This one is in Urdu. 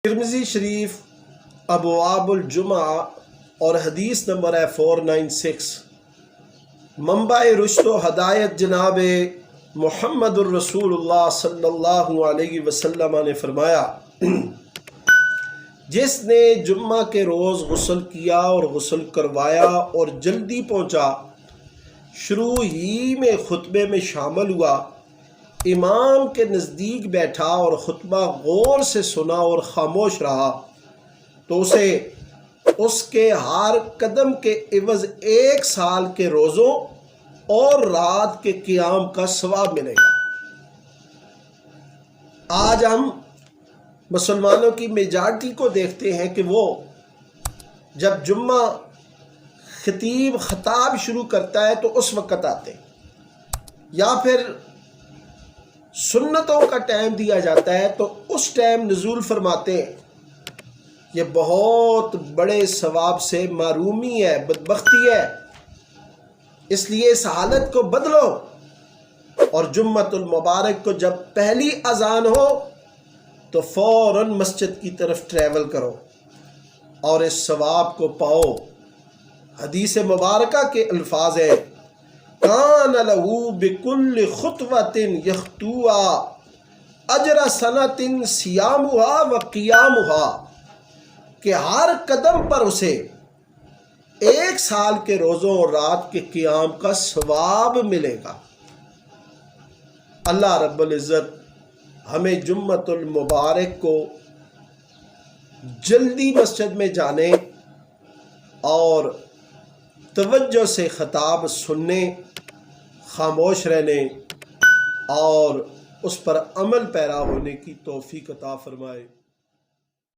ترمذی شریف ابواب الجمعہ اور حدیث نمبر ہے 496۔ منبع رشد و ہدایت جناب محمد الرسول اللہ صلی اللہ علیہ وسلم نے فرمایا، جس نے جمعہ کے روز غسل کیا اور غسل کروایا اور جلدی پہنچا، شروع ہی میں خطبے میں شامل ہوا، امام کے نزدیک بیٹھا اور خطبہ غور سے سنا اور خاموش رہا، تو اسے اس کے ہر قدم کے عوض 1 سال کے روزوں اور رات کے قیام کا ثواب ملے گا۔ آج ہم مسلمانوں کی میجارٹی کو دیکھتے ہیں کہ وہ جب جمعہ خطیب خطاب شروع کرتا ہے تو اس وقت آتے ہیں، یا پھر سنتوں کا ٹائم دیا جاتا ہے تو اس ٹائم نزول فرماتے ہیں۔ یہ بہت بڑے ثواب سے محرومی ہے، بدبختی ہے۔ اس لیے اس حالت کو بدلو اور جمعۃ المبارک کو جب پہلی اذان ہو تو فوراً مسجد کی طرف ٹریول کرو اور اس ثواب کو پاؤ۔ حدیث مبارکہ کے الفاظ ہیں، کان لہ بکل خطوۃ یخطوہا اجر سنۃ صیامہا و قیامہا، کہ ہر قدم پر اسے 1 سال کے روزوں اور رات کے قیام کا ثواب ملے گا۔ اللہ رب العزت ہمیں جمعۃ المبارک کو جلدی مسجد میں جانے اور توجہ سے خطاب سننے، خاموش رہنے اور اس پر عمل پیرا ہونے کی توفیق عطا فرمائے۔